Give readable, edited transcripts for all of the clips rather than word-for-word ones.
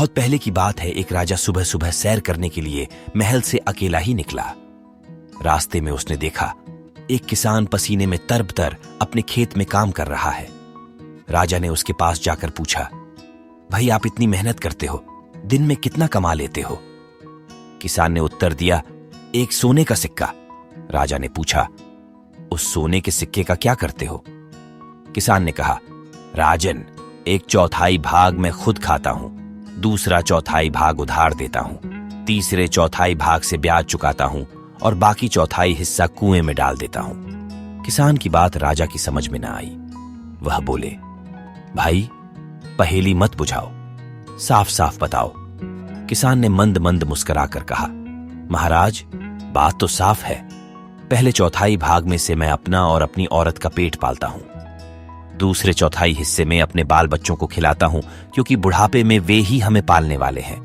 बहुत पहले की बात है, एक राजा सुबह सुबह सैर करने के लिए महल से अकेला ही निकला। रास्ते में उसने देखा एक किसान पसीने में तरबतर अपने खेत में काम कर रहा है। राजा ने उसके पास जाकर पूछा, भाई आप इतनी मेहनत करते हो, दिन में कितना कमा लेते हो? किसान ने उत्तर दिया, एक सोने का सिक्का। राजा ने पूछा, उस सोने के सिक्के का क्या करते हो? किसान ने कहा, राजन, 1/4 भाग मैं खुद खाता हूं, दूसरा 1/4 भाग उधार देता हूं, तीसरे 1/4 भाग से ब्याज चुकाता हूं और बाकी 1/4 हिस्सा कुएं में डाल देता हूं। किसान की बात राजा की समझ में न आई। वह बोले, भाई पहेली मत बुझाओ, साफ साफ बताओ। किसान ने मंद मंद मुस्कुराकर कहा, महाराज बात तो साफ है, पहले 1/4 भाग में से मैं अपना और अपनी औरत का पेट पालता हूं, दूसरे 1/4 हिस्से में अपने बाल बच्चों को खिलाता हूं क्योंकि बुढ़ापे में वे ही हमें पालने वाले हैं,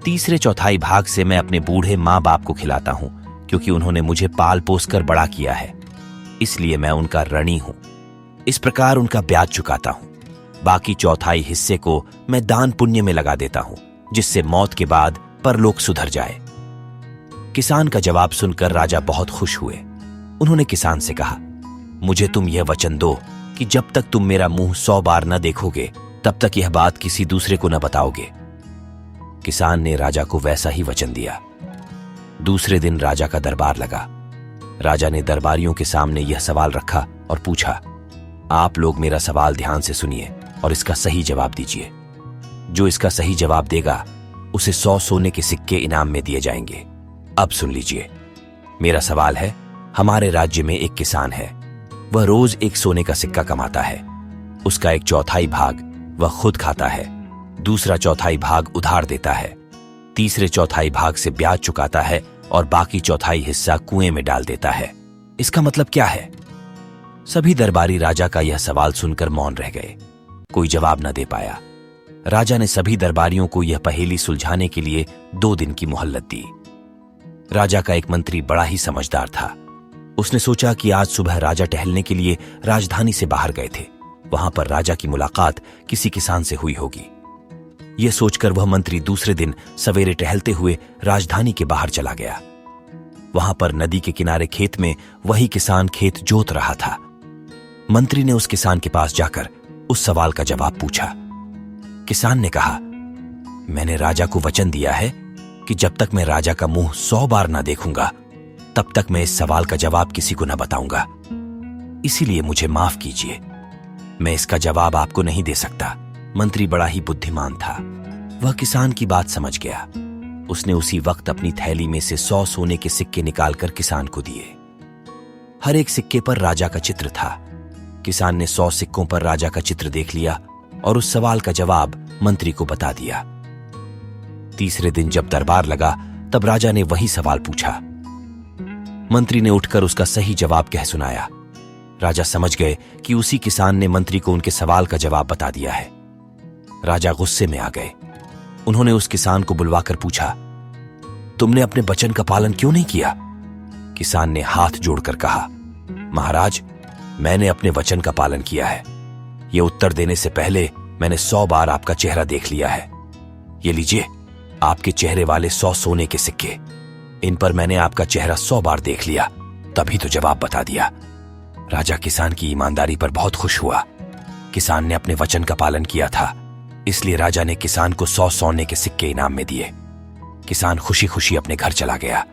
तीसरे 1/4 भाग से मैं अपने बूढ़े माँ बाप को खिलाता हूं क्योंकि उन्होंने मुझे पाल पोस कर बड़ा किया है, इसलिए मैं उनका ऋणी हूं, इस प्रकार उनका ब्याज चुकाता हूं। बाकी 1/4 हिस्से को मैं दान पुण्य में लगा देता हूं जिससे मौत के बाद परलोक सुधर जाए। किसान का जवाब सुनकर राजा बहुत खुश हुए। उन्होंने किसान से कहा, मुझे तुम यह वचन दो कि जब तक तुम मेरा मुंह 100 बार न देखोगे तब तक यह बात किसी दूसरे को न बताओगे। किसान ने राजा को वैसा ही वचन दिया। दूसरे दिन राजा का दरबार लगा। राजा ने दरबारियों के सामने यह सवाल रखा और पूछा, आप लोग मेरा सवाल ध्यान से सुनिए और इसका सही जवाब दीजिए। जो इसका सही जवाब देगा उसे 100 सोने के सिक्के इनाम में दिए जाएंगे। अब सुन लीजिए, मेरा सवाल है, हमारे राज्य में एक किसान है, वह रोज एक सोने का सिक्का कमाता है, उसका 1/4 भाग वह खुद खाता है, दूसरा 1/4 भाग उधार देता है, तीसरे 1/4 भाग से ब्याज चुकाता है और बाकी 1/4 हिस्सा कुएं में डाल देता है। इसका मतलब क्या है? सभी दरबारी राजा का यह सवाल सुनकर मौन रह गए, कोई जवाब न दे पाया। राजा ने सभी दरबारियों को यह पहेली सुलझाने के लिए 2 दिन की मोहलत दी। राजा का एक मंत्री बड़ा ही समझदार था। उसने सोचा कि आज सुबह राजा टहलने के लिए राजधानी से बाहर गए थे, वहां पर राजा की मुलाकात किसी किसान से हुई होगी। यह सोचकर वह मंत्री दूसरे दिन सवेरे टहलते हुए राजधानी के बाहर चला गया। वहां पर नदी के किनारे खेत में वही किसान खेत जोत रहा था। मंत्री ने उस किसान के पास जाकर उस सवाल का जवाब पूछा। किसान ने कहा, मैंने राजा को वचन दिया है कि जब तक मैं राजा का मुंह 100 बार ना देखूंगा तब तक मैं इस सवाल का जवाब किसी को न बताऊंगा, इसीलिए मुझे माफ कीजिए, मैं इसका जवाब आपको नहीं दे सकता। मंत्री बड़ा ही बुद्धिमान था, वह किसान की बात समझ गया। उसने उसी वक्त अपनी थैली में से 100 सोने के सिक्के निकालकर किसान को दिए। हर एक सिक्के पर राजा का चित्र था। किसान ने 100 सिक्कों पर राजा का चित्र देख लिया और उस सवाल का जवाब मंत्री को बता दिया। तीसरे दिन जब दरबार लगा तब राजा ने वही सवाल पूछा। मंत्री ने उठकर उसका सही जवाब कह सुनाया। राजा समझ गए कि उसी किसान ने मंत्री को उनके सवाल का जवाब बता दिया है। राजा गुस्से में आ गए। उन्होंने उस किसान को बुलवाकर पूछा, तुमने अपने वचन का पालन क्यों नहीं किया? किसान ने हाथ जोड़कर कहा, महाराज, मैंने अपने वचन का पालन किया है। यह उत्तर देने से पहले मैंने 100 बार आपका चेहरा देख लिया है। ये लीजिए आपके चेहरे वाले 100 सोने के सिक्के, इन पर मैंने आपका चेहरा 100 बार देख लिया, तभी तो जवाब बता दिया। राजा किसान की ईमानदारी पर बहुत खुश हुआ। किसान ने अपने वचन का पालन किया था, इसलिए राजा ने किसान को 100 सोने के सिक्के इनाम में दिए। किसान खुशी खुशी अपने घर चला गया।